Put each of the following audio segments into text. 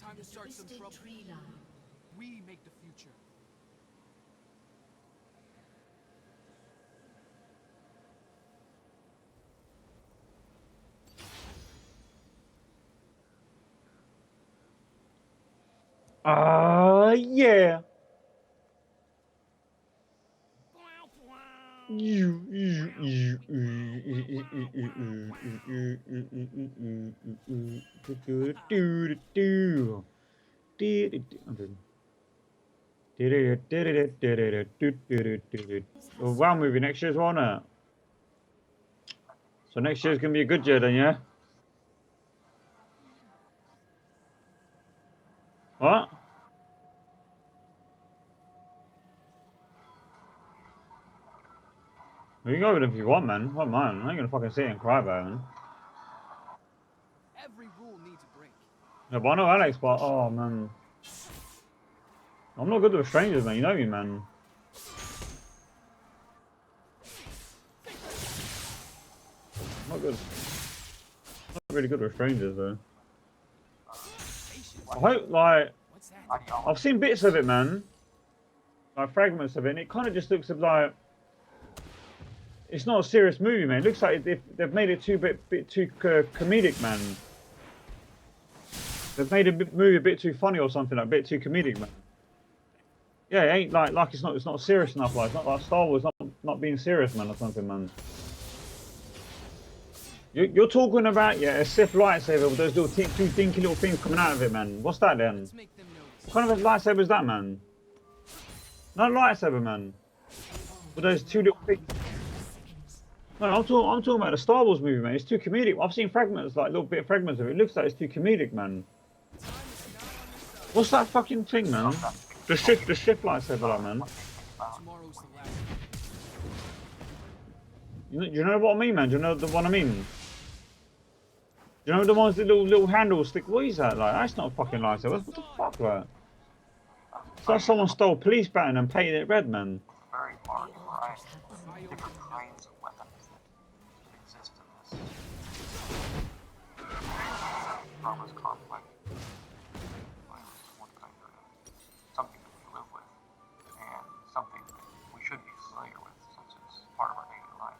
Time to start some trouble. We make the future. Yeah. Wow movie next year's one, it? So next year's gonna be a good year then, yeah? What? You can go with it if you want, man. What, man? I ain't gonna fucking sit and cry about it, man. Every rule needs a break. No, but I know Alex, but oh man, I'm not good with strangers, man. You know me, man. I'm not good. I'm not really good with strangers, though. I hope, like, I've seen bits of it, man. Like fragments of it, and it kind of just looks like it's not a serious movie, man. It looks like they've made it bit too comedic, man. They've made a movie a bit too funny or something, like a bit too comedic, man. Yeah, it ain't like it's not serious enough. Like it's not like Star Wars not being serious, man, or something, man. You're talking about a Sith lightsaber with those little two dinky little things coming out of it, man. What's that then? What kind of a lightsaber is that, man? Not a lightsaber, man. With those two little things. No, I'm talking about the Star Wars movie, man. It's too comedic. I've seen fragments, like little bit of fragments of it. It looks like it's too comedic, man. What's that fucking thing, man? The Sith lightsaber, like, man. You know what I mean, man? Do you know the one I mean? You know the ones that little handles stick? What is that like? That's not a fucking lightsaber. What the fuck, like? It's like someone stole a police baton and painted it red, man. Very large variety of different kinds of weapons that exist in this. Enormous conflict. One kind of something that we live with, and something that we should be familiar with, since it's part of our daily life.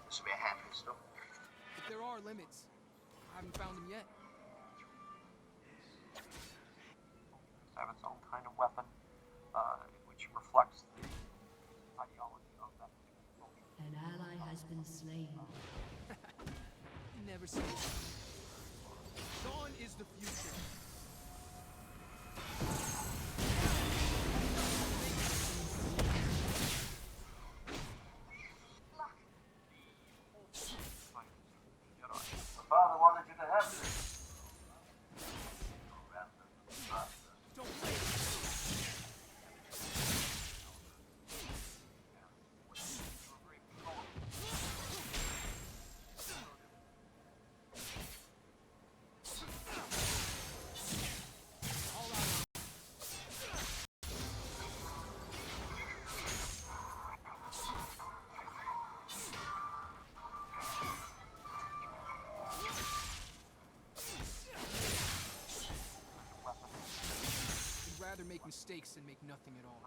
This would be a hand pistol. If there are limits, I haven't found them yet. Have its own kind of weapon, which reflects the ideology of that culture. An ally has been slain. Never seen it. Dawn is the future. The father wanted you to have this. I'd rather make mistakes than make nothing at all.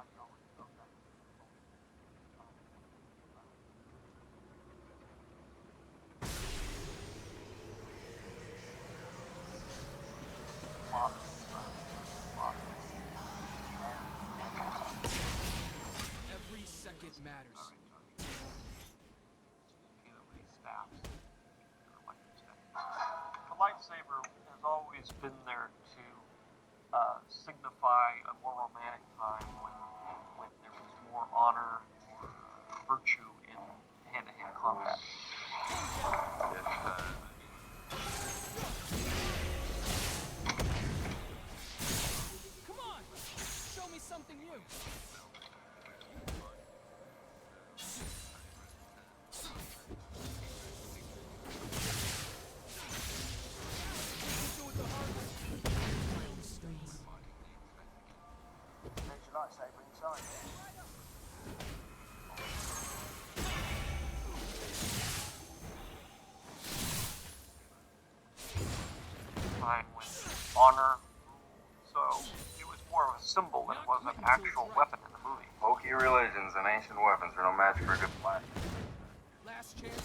Every second matters. The lightsaber has always been there to signify a more romantic time when there was more honor or virtue in hand-to-hand combat. Come on! Show me something new! There's your lightsaber inside. Time when honor so it was more of a symbol than it was an actual weapon in the movie. Hokey religions and ancient weapons are no match for a good fight. Last chance.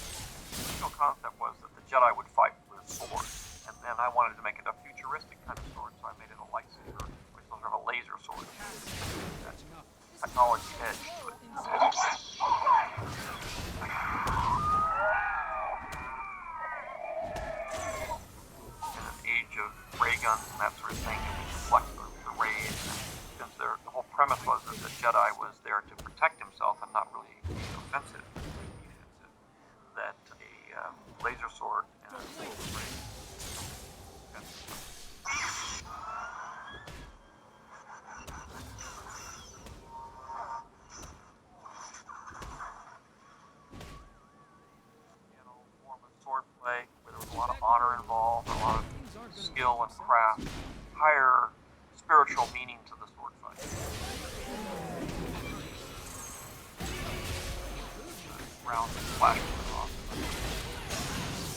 The original concept was that the Jedi would fight with swords, and then I wanted to make it a futuristic kind of sword, so I made it a lightsaber, which was sort of a laser sword. That technology edge to it. In an age of ray guns and that sort of thing, it would deflect the rays. And since the whole premise was that the Jedi was there to protect himself and not really be offensive, that a laser sword and a ray. Form of swordplay where there was a lot of honor involved, a lot of skill and craft, higher spiritual meaning to the sword fight. Round and flash off.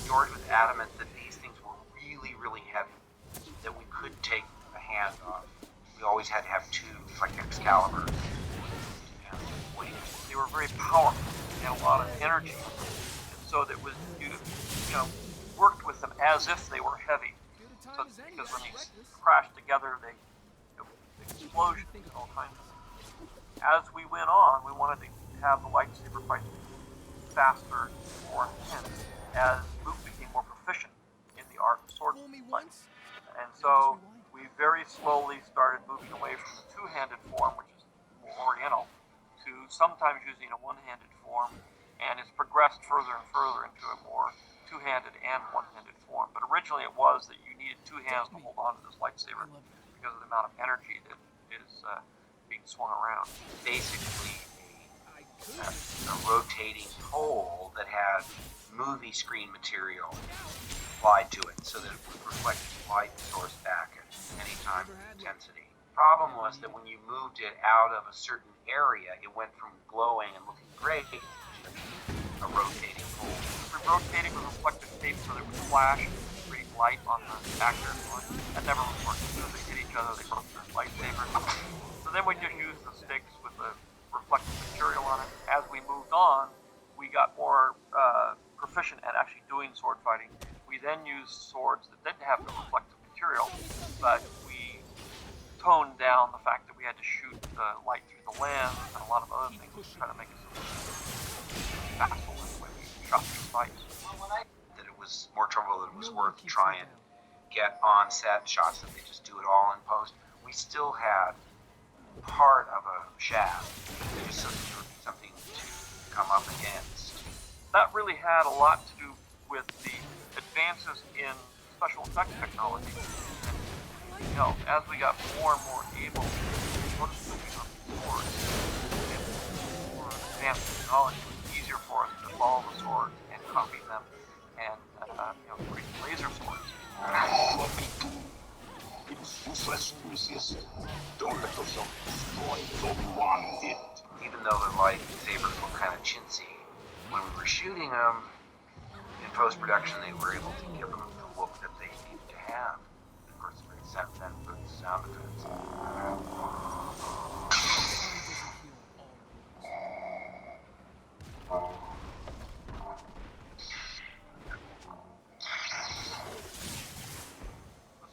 George was adamant that these things were really, really heavy, that we couldn't take a hand off. We always had to have two, like Excalibur. They were very powerful. They had a lot of energy. So that was you worked with them as if they were heavy. So because when they crashed together, they explosions and all kinds of things. As we went on, we wanted to have the lightsaber fights faster, more intense, as Luke became more proficient in the art of sword fighting. And so we very slowly started moving away from the two-handed form, which is more oriental, to sometimes using a one-handed form. And it's progressed further and further into a more two-handed and one-handed form. But originally it was that you needed two hands to hold on to this lightsaber because of the amount of energy that is being swung around. Basically a rotating pole that had movie screen material applied to it so that it would reflect light source back at any time of intensity. Problem was that when you moved it out of a certain area, it went from glowing and looking great to a rotating pole. The rotating with reflective tape so that it would flash and create light on the actors. That never was working. As soon as they hit each other, they broke their lightsabers. So then we just used the sticks with the reflective material on it. As we moved on, we got more proficient at actually doing sword fighting. We then used swords that didn't have the reflective material, but we toned down the fact that we had to shoot the light through the lens and a lot of other things to try to make it facile in the way we shot these fights. That it was more trouble than it was worth to try and get on set shots that they just do it all in post. We still had part of a shaft, just so that there would be something to come up against. That really had a lot to do with the advances in special effects technology. As we got more and more able to put something on the swords and more advanced technology, it was easier for us to follow the swords and copy them and create laser swords. It's useless to resist. Don't let yourself destroy one hit. Even though the lightsabers were kind of chintzy, when we were shooting them in post-production, they were able to give them the look that they needed to have. Of course, great sound effects. The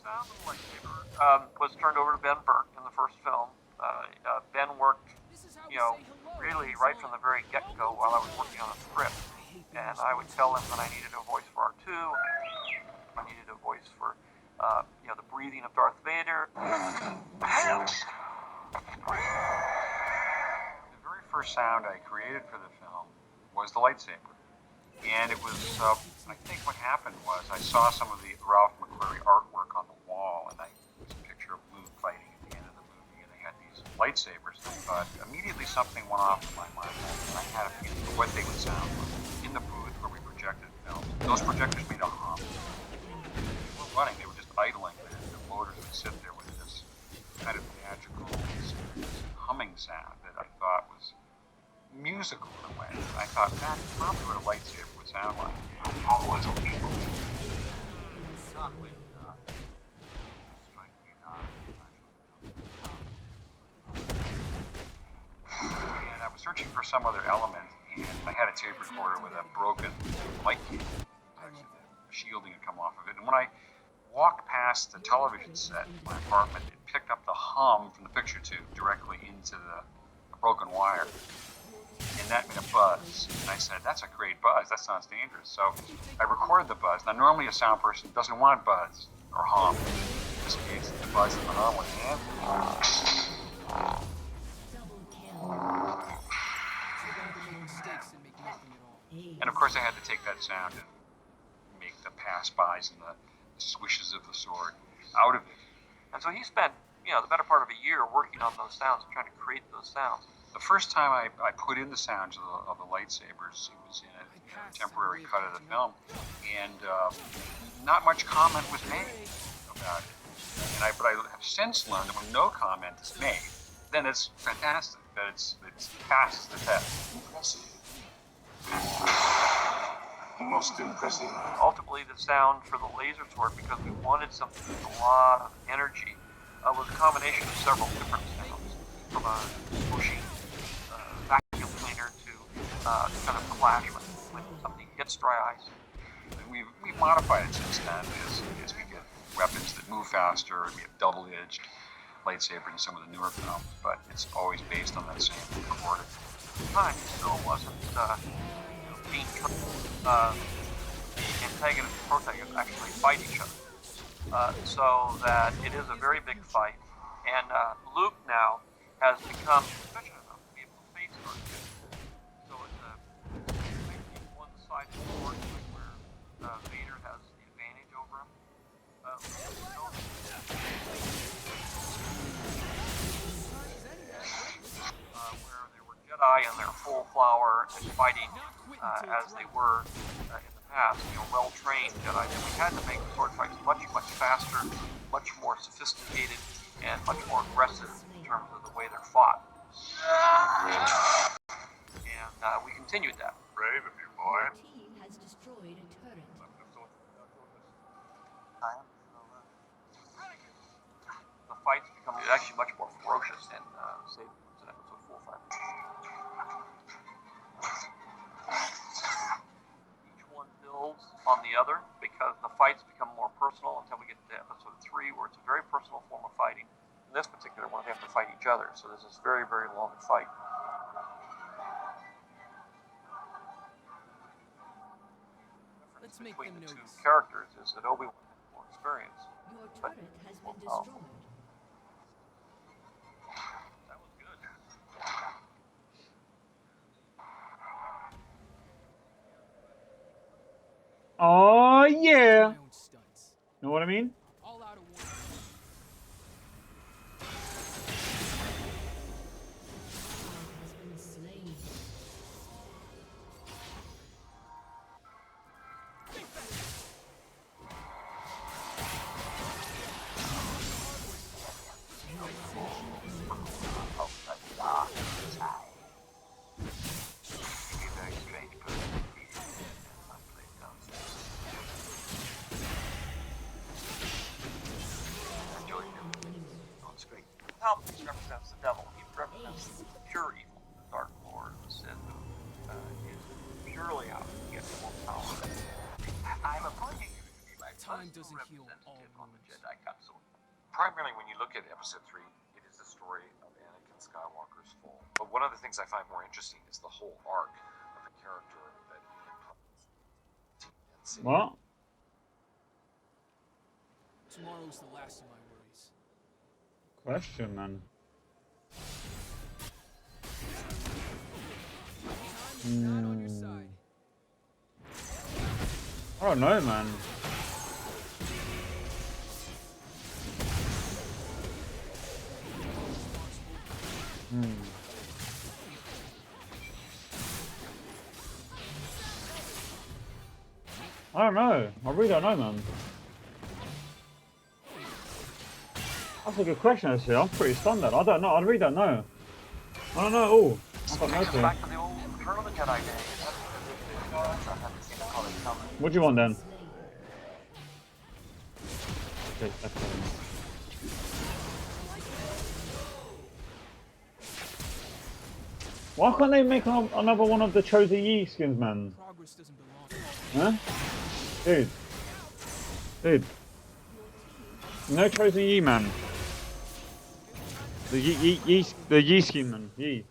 sound of the lightsaber was turned over to Ben Burke in the first film. Ben worked, really right from the very get-go while I was working on the script. And I would tell him that I needed a voice for R2, I needed a voice for, the breathing of Darth Vader. The very first sound I created for the film was the lightsaber. And it was, I think what happened was I saw some of the Ralph McQuarrie artwork on the wall, and it was a picture of Luke fighting at the end of the movie, and they had these lightsabers. And I thought, immediately something went off in my mind, and I had a feeling for what they would sound like. In the booth where we projected films, those projectors made a hum. They weren't running, they were just idling, and the motors would sit there with this kind of magical humming sound that I thought was musical in a way. I thought that's probably what a lightsaber would sound like. searching for some other element, and I had a tape recorder with a broken light cable. Actually, the shielding had come off of it. And when I walked past the television set in my apartment, it picked up the hum from the picture tube directly into the broken wire. And that made a buzz. And I said, that's a great buzz. That sounds dangerous. So I recorded the buzz. Now, normally a sound person doesn't want buzz or hum. In this case, the buzz and the hum went in. And of course, I had to take that sound and make the pass-bys and the swishes of the sword out of it. And so he spent, the better part of a year working on those sounds and trying to create those sounds. The first time I put in the sounds of the lightsabers, it was in a temporary cut of the film, and not much comment was made about it. But I have since learned that when no comment is made, then it's fantastic, that it's passes the test. Impressive. Most impressive. Ultimately, the sound for the laser sword, because we wanted something with a lot of energy, was a combination of several different sounds, from a swooshing vacuum cleaner to kind of clash when something hits dry ice. And we've modified it since then as we get weapons that move faster, and we have double-edged lightsabers in some of the newer films, but it's always based on that same recording. At the time, it still wasn't being the antagonist and protagonist actually fight each other. So that it is a very big fight, and Luke now has become efficient enough to be able to face Darth Vader. So it's a one-sided war where Vader has the advantage over him. Where there were Jedi in their full flower and fighting as they were in the past, well-trained Jedi, and we had to make the sword fights much, much faster, much more sophisticated, and much more aggressive in terms of the way they're fought. And we continued that. Brave of you, boy. Your team has destroyed a turret. The fights become actually much more ferocious in episode 4 or 5. Each one builds on the other because the fights become more personal until we get to episode 3, where it's a very personal form of fighting. In this particular one, they have to fight each other, so there's this very, very long fight. Let's make Between them the two notice. characters is that Obi-Wan has more experience. Your But turret has more been powerful. destroyed. That was good. Oh yeah. My own stunts. Know what I mean? All out of one. Has been slain. Palpatine represents the devil. He represents pure evil, the Dark Lord, the Sith, who is purely out to get more power. I'm appointing you to be my Time personal doesn't heal all representative on the wounds. Jedi Council. Primarily, when you look at Episode 3, it is the story of Anakin Skywalker's fall. But one of the things I find more interesting is the whole arc of the character that he encompasses. What? Tomorrow's the last of my worries. Question, man. Not on your side. I don't know, man. I don't know. I really don't know, man. That's a good question, actually. I'm pretty stunned. I don't know. I really don't know. I don't know at all. I don't know. Takes us To. back to the old Return of the Jedi days. I haven't seen the colors coming. What do you want then? Okay, that's fine. Why can't they make another one of the Chosen Yi skins, man? Progress doesn't belong. Huh? Dude. Dude. No Chosen Yi, man. The the Yi skin, man. Yi.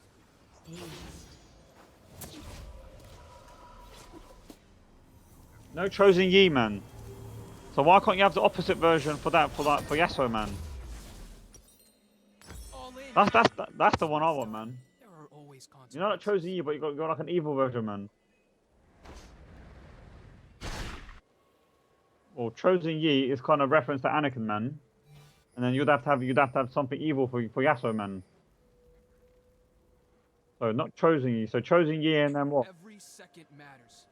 No Chosen Yi, man. So why can't you have the opposite version for Yasuo, man? All in. That's the one I want, man. There are always consequences. You know, like Chosen Yi, but you got like an evil version, man. Well, Chosen Yi is kind of reference to Anakin, man. And then you'd have to have something evil for Yasuo, man. So not Chosen Yi. So Chosen Yi and then what? Every second matters.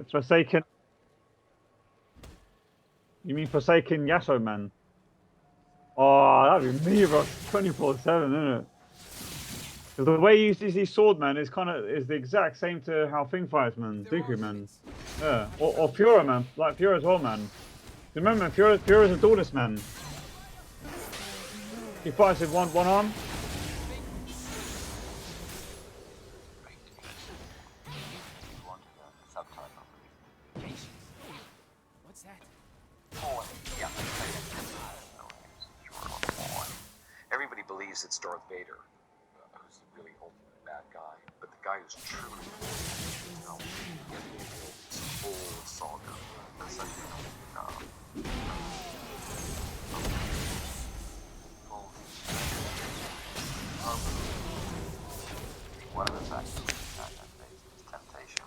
Forsaken. You mean Forsaken Yasuo, man? Oh, that'd be me, bro. 24/7, isn't it? Because the way you use his sword, man, is the exact same to how Thing fights, man. Dooku, man. Yeah. Or Fiora, man. Like Fiora as well, man. Remember, man, Fiora's a duelist, man. He fights with one arm. What's that? Yeah. Everybody believes it's Darth Vader, who's the really ultimate bad guy. But the guy who's truly, you know, this whole saga. It's like, one of the factors that is temptation.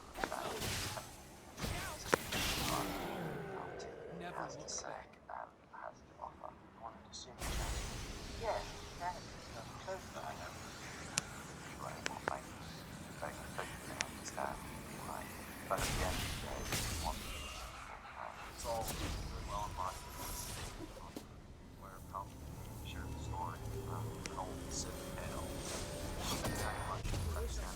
Never Has to look say back. and has to offer. I wanted to see him. Yeah, that is close to I know. Right, well, thank you. Thank you. I understand. Right. But at the end of the day, it's all very well in mind. Where it comes to share the story of an old Sith tale. Very much understand.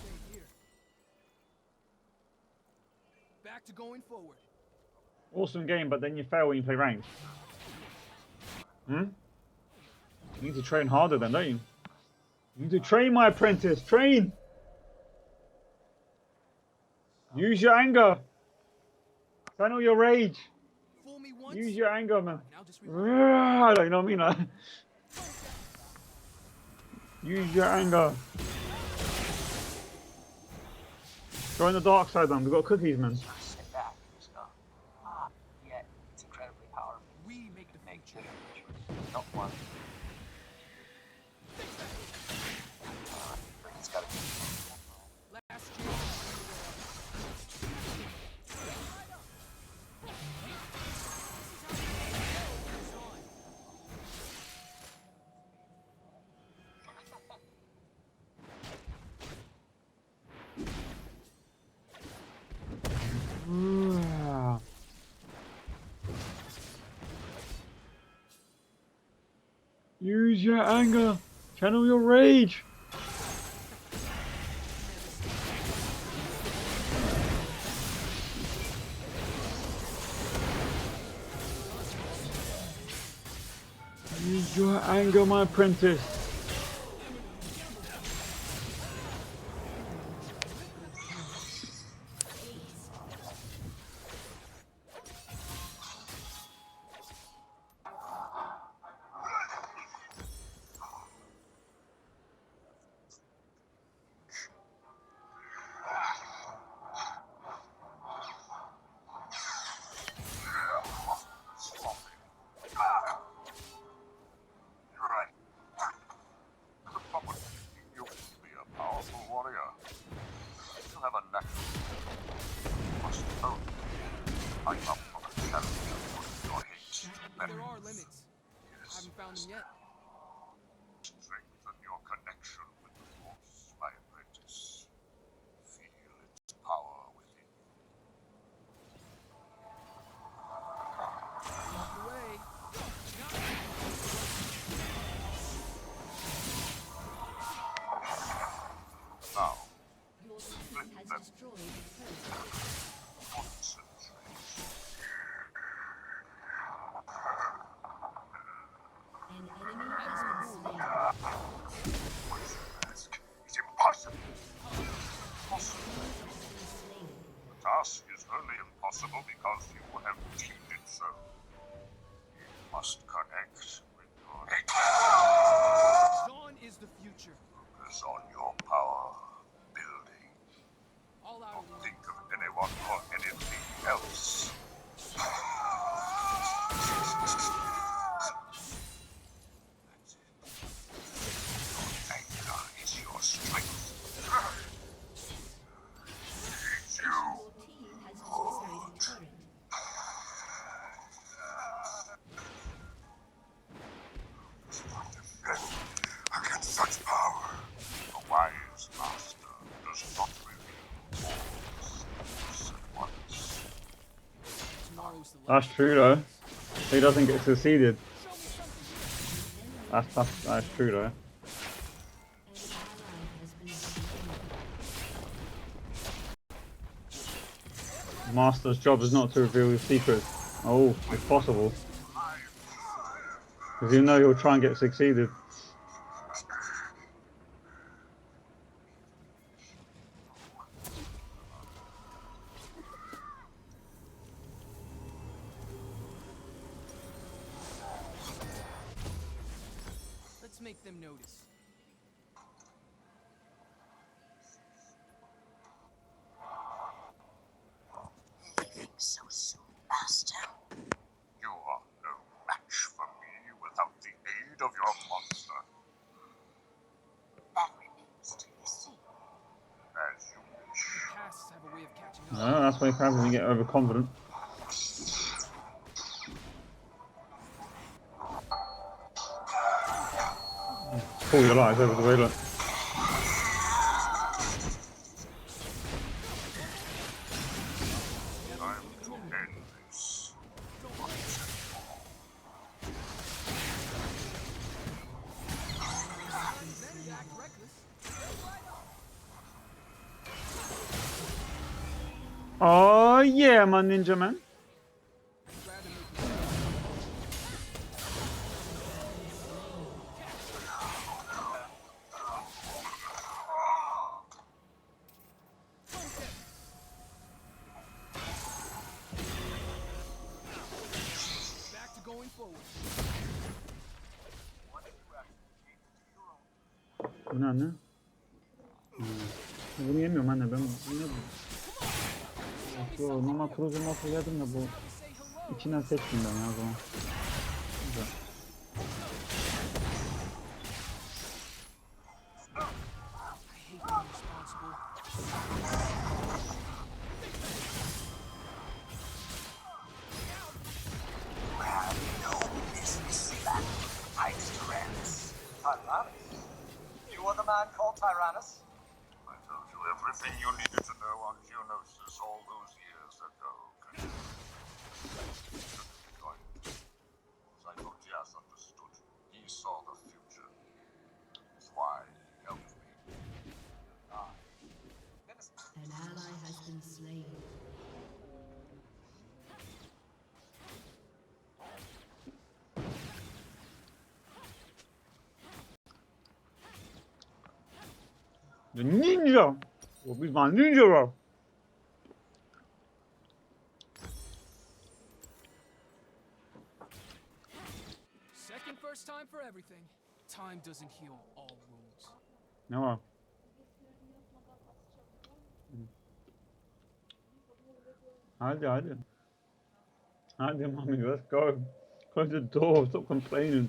Back to going forward. Awesome game, but then you fail when you play ranked. Hmm? You need to train harder then, don't you? You need to train, my apprentice. Train! Use your anger. Channel your rage. Fool me once. Use your anger, man. Now just You know what I mean? Like, use your anger. Join the dark side, man. We've got cookies, man. Sit back and just go, yet it's incredibly powerful. we make the future. Not one. It's got to be. Last chance. Use your anger. Channel your rage. Use your anger, my apprentice. There are limits. I haven't found them yet. Strengthen your connection with the Force, my apprentice. Feel its power within you. Walk away. Now, Your team has destroyed a turret. concentrate. An enemy That's true though. He doesn't get succeeded. That's true though. Master's job is not to reveal his secrets. Oh, if possible. Because you know he'll try and get succeeded. Let's make them notice. So soon, Master. You are no match for me without the aid of your monster. That remains to be seen. As you wish. Casts have a way of catching up. No, that's why you can when you get overconfident. Pull your lights over the way, look. Time to end this. Oh yeah, my ninja man. Back to going forward. Bu ne? Bunu yemiyorum anne ben. Bu ne bu? Yo, normal kurucu nasıl yedim de bu içinden seçtim ben ya o zaman. Güzel. I hate being responsible. You have no business back fights Tyrannus. Tyrannus? You are the man called Tyrannus? I told you everything you needed to know on Geonosis all those years ago. As I thought Jas understood. He saw the future. That's why he helped me. An ally has been slain. The ninja! What is my ninja bro? Second first time for everything. Time doesn't heal all wounds. No. Hadi hadi. Hadi mommy, let's go. Close the door, stop complaining.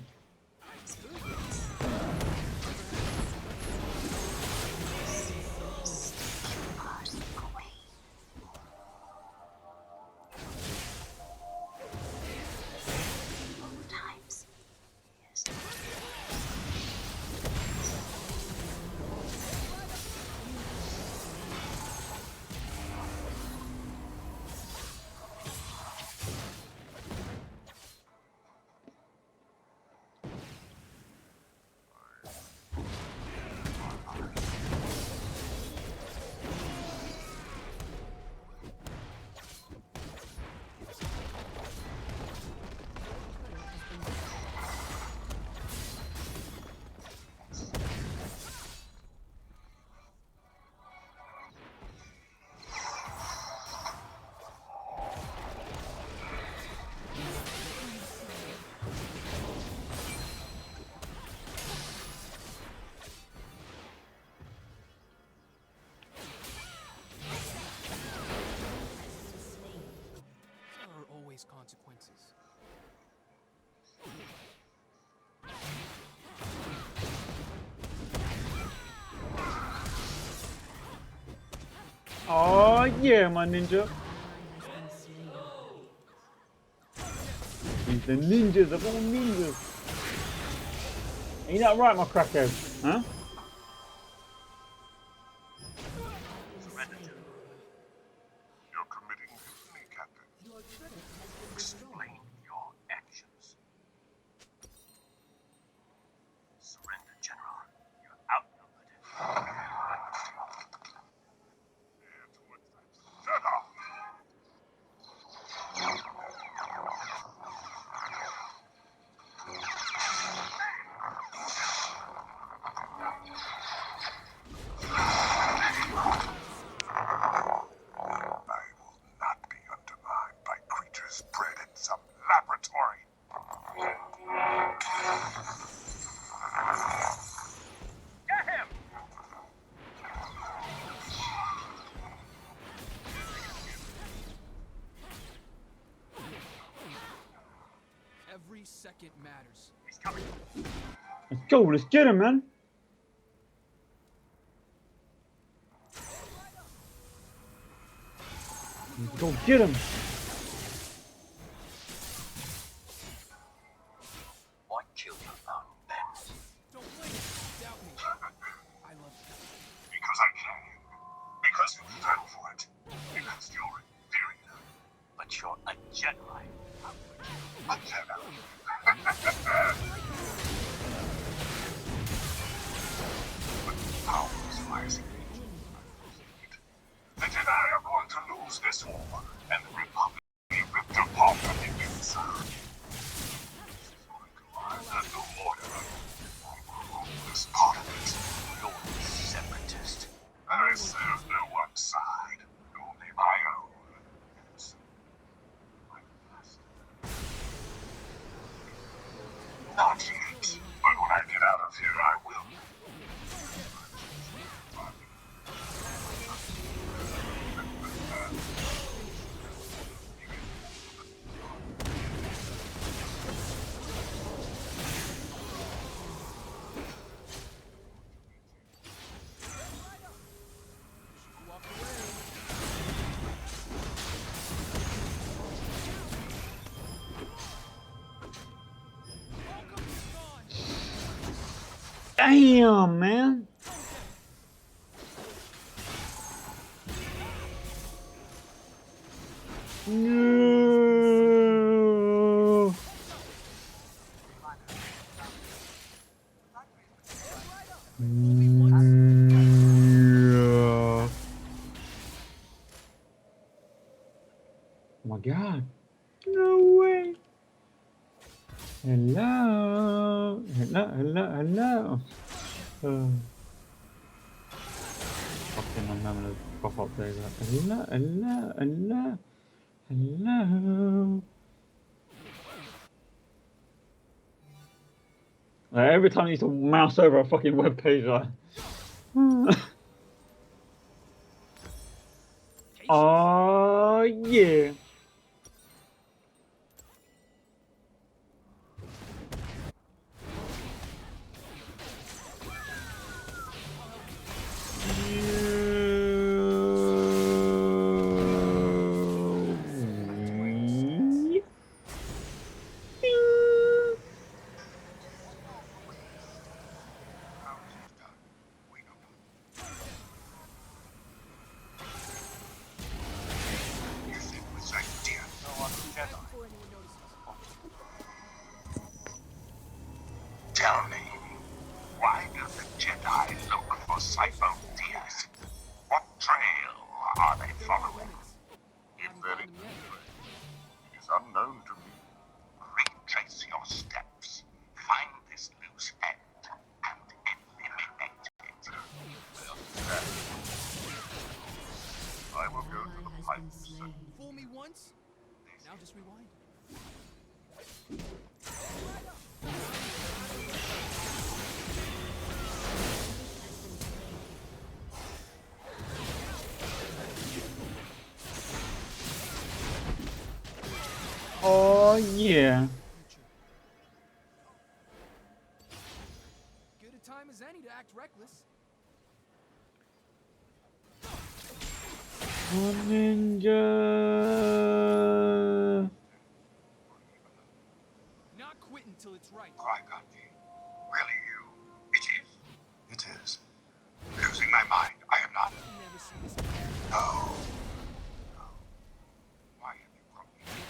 There are always consequences. Oh yeah, my ninja. He's the ninjas of all ninjas. Ain't that right, my crackhead? Huh? You're committing mutiny, Captain. Your turret has been destroyed. Every second matters. He's coming. Let's go. Let's get him, man. Let's go get him. What killed you, Mountain Ben? Don't blame me. Doubt me. I love you. Because I can. Because you stand for it. Because you're inferior. But you're a Jedi. A Jedi. But power is rising. The Jedi are going to lose this war, and the Republic will be ripped apart from the inside. There's no order. I will rule this part of it. You're a separatist. I serve no one side, only my own. My master. Not yet, but when I get out of here, I will. Walk away. Welcome is gone. Damn, man. No. Yeah. Oh my god. No way. Hello. Hello. Fucking I'm having a pop up there. Like, hello. Like, every time I need to mouse over a fucking web page, like. Oh yeah. Before anyone notices. Tell me, why do the Jedi look for Cypher-Diaz? What trail are they following? If there is a trail, it is unknown to me. Retrace your steps, find this loose end, and eliminate it. I will go to the Ally has been pipes. slain. Fool me once. Now just rewind. Oh yeah. Good a time as any to act reckless. Oh, ninja. Not quitting till it's right. Qui-Gon, really you? It is. It is. Losing my mind. I am not. Never seen this. No. No. Why have you brought me here?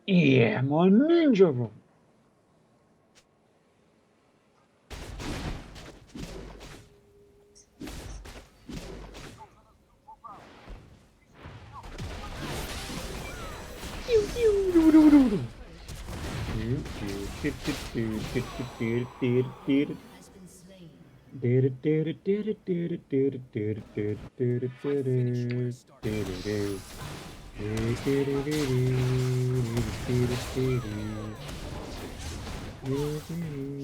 Yeah, my ninja bro. Has been slain. I finished what I started.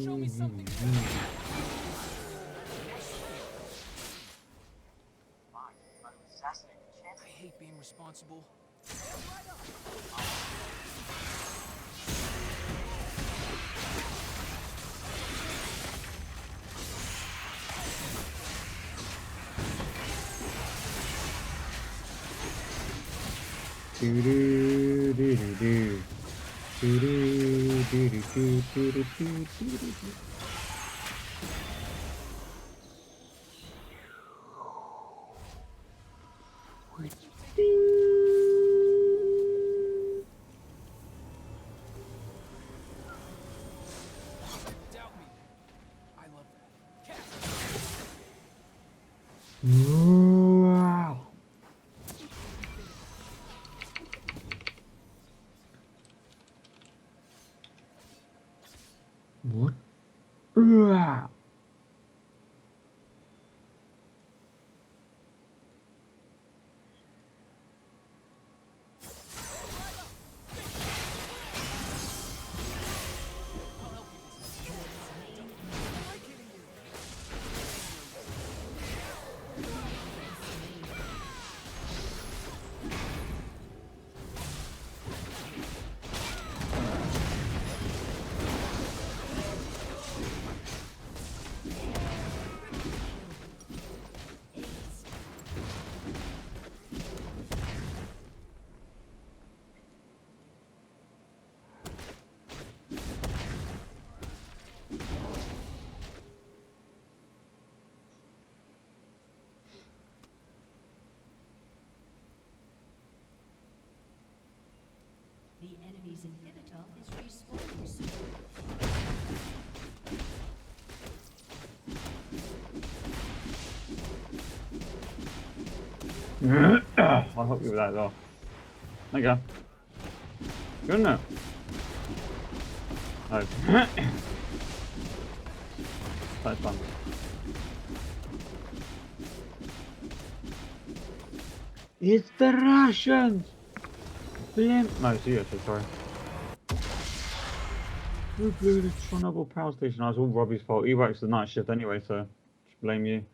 Show me something better. I hate being responsible. Doubt me. I love that. Cast. Wow. What? Wow. The enemy's inhibitor is respawning soon. I'll help you with that as well. There you go. Good enough. No. That's fun. It's the Russians! Blim. No, it's you actually, sorry. Who blew the Chernobyl power station? Oh, it's all Robbie's fault. He works the night shift anyway, so just blame you.